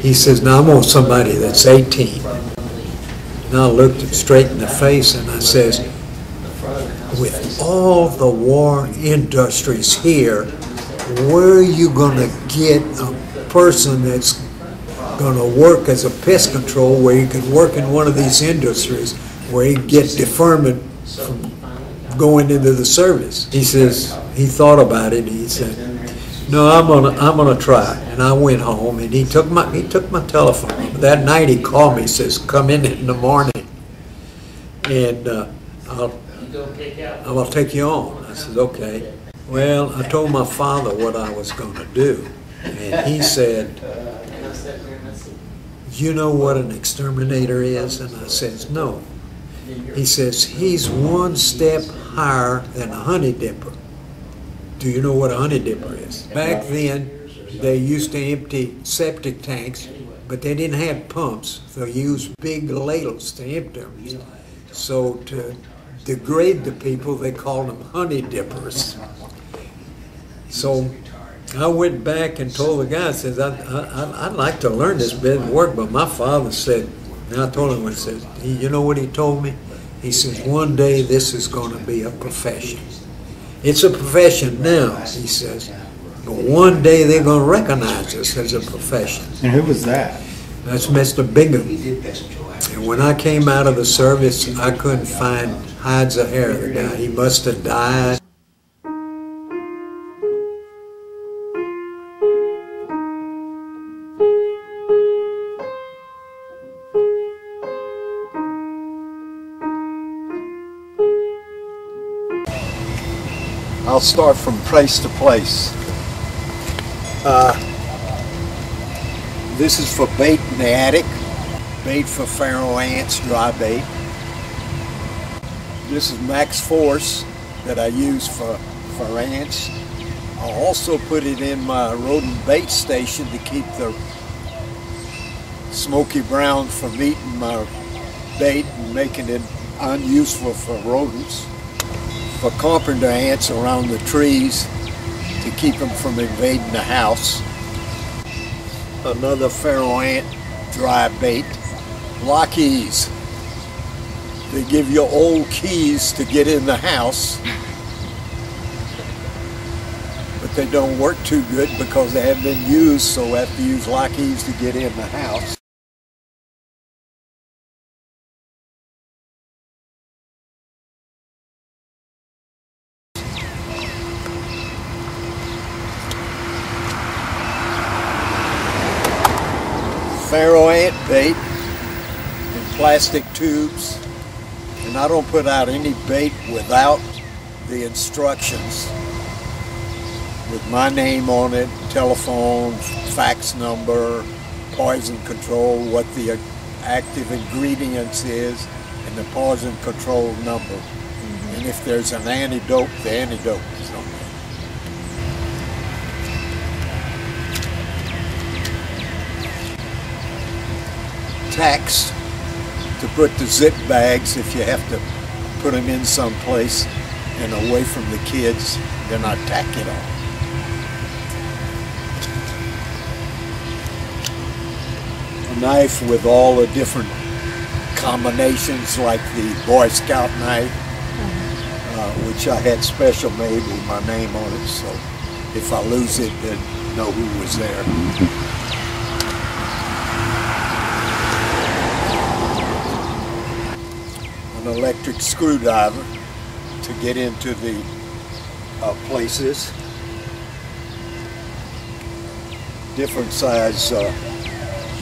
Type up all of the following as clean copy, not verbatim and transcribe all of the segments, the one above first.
He says, now I'm on somebody that's 18. And I looked him straight in the face and I says, with all the war industries here, where are you going to get a person that's going to work as a pest control where you can work in one of these industries where he can get deferment from going into the service? He says, he thought about it, he said, no, I'm gonna try. And I went home and he took my telephone. That night he called me, he says, come in the morning and I'm gonna take you on. I said, okay. Well, I told my father what I was gonna do. And he said, you know what an exterminator is? And I says, no. He says, he's one step higher than a honey dipper. Do you know what a honey dipper is? Back then, they used to empty septic tanks, but they didn't have pumps. They used big ladles to empty them. So to degrade the people, they called them honey dippers. So I went back and told the guy, I says, I'd like to learn this bit of work, but my father said, and I told him, I said, you know what he told me? He says, one day this is going to be a profession. It's a profession now, he says, but one day they're going to recognize us as a profession. And who was that? That's Mr. Bingham. And when I came out of the service, I couldn't find hides of hair of the guy. He must have died. I'll start from place to place. This is for bait in the attic. Bait for pharaoh ants, dry bait. This is max force that I use for ants. I'll also put it in my rodent bait station to keep the smoky brown from eating my bait and making it unuseful for rodents. For carpenter ants around the trees to keep them from invading the house. Another pharaoh ant dry bait. Lock keys. They give you old keys to get in the house, but they don't work too good because they haven't been used, so we have to use lock keys to get in the house. Pharaoh ant bait in plastic tubes, and I don't put out any bait without the instructions with my name on it, telephone, fax number, poison control, what the active ingredients is, and the poison control number. And if there's an antidote, the antidote is on there. Tacks to put the zip bags if you have to put them in some place and away from the kids, then I tack it on. A knife with all the different combinations, like the Boy Scout knife, which I had special made with my name on it, so if I lose it, then know who was there. An electric screwdriver to get into the places. Different size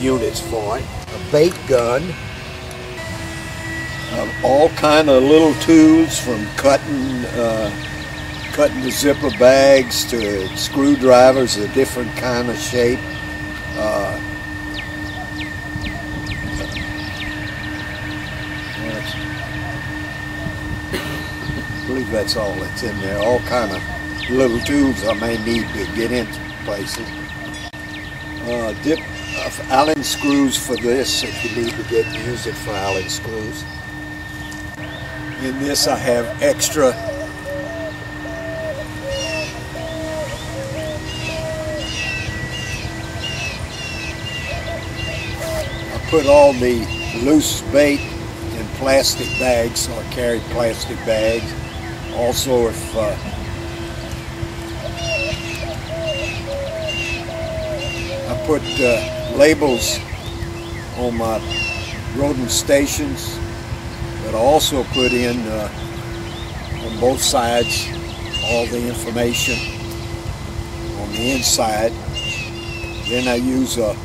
units for it. A bait gun. All kind of little tools, from cutting the zipper bags to screwdrivers of different kind of shape. believe that's all that's in there. All kind of little tools I may need to get into places. Dip Allen screws for this if you need to use it for Allen screws. In this I have extra I put all the loose bait in plastic bags, so I carry plastic bags. Also, if I put labels on my rodent stations, but I also put in on both sides all the information on the inside. Then I use a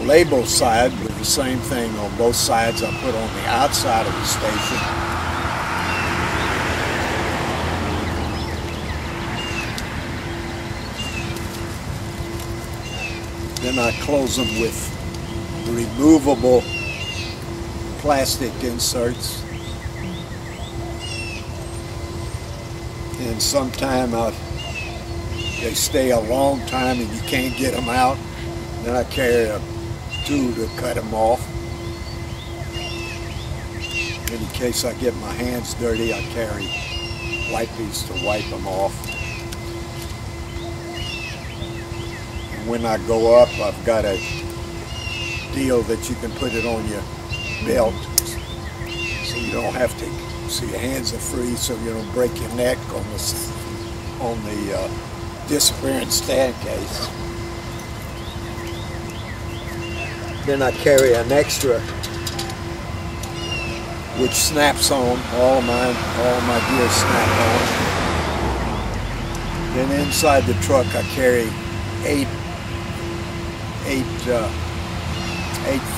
label side with the same thing on both sides I put on the outside of the station. Then I close them with removable plastic inserts. And sometime they stay a long time and you can't get them out. Then I carry a tool to cut them off. In case I get my hands dirty, I carry wipies to wipe them off. And when I go up, I've got a deal that you can put it on your belt, so you don't have to, so your hands are free, so you don't break your neck on the disappearance staircase. Then I carry an extra which snaps on. All my gear snap on. Then inside the truck I carry 8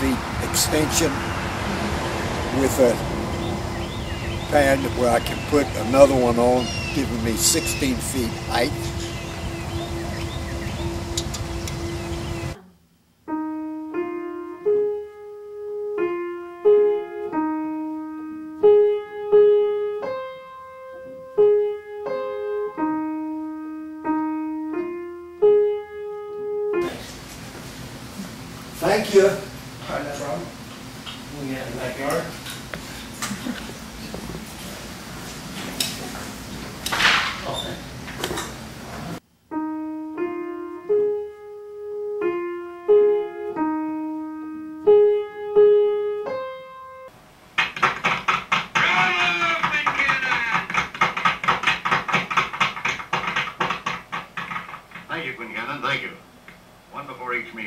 feet extension with a pad where I can put another one on, giving me 16 feet height. Thank you. All right, no problem. We got in the backyard.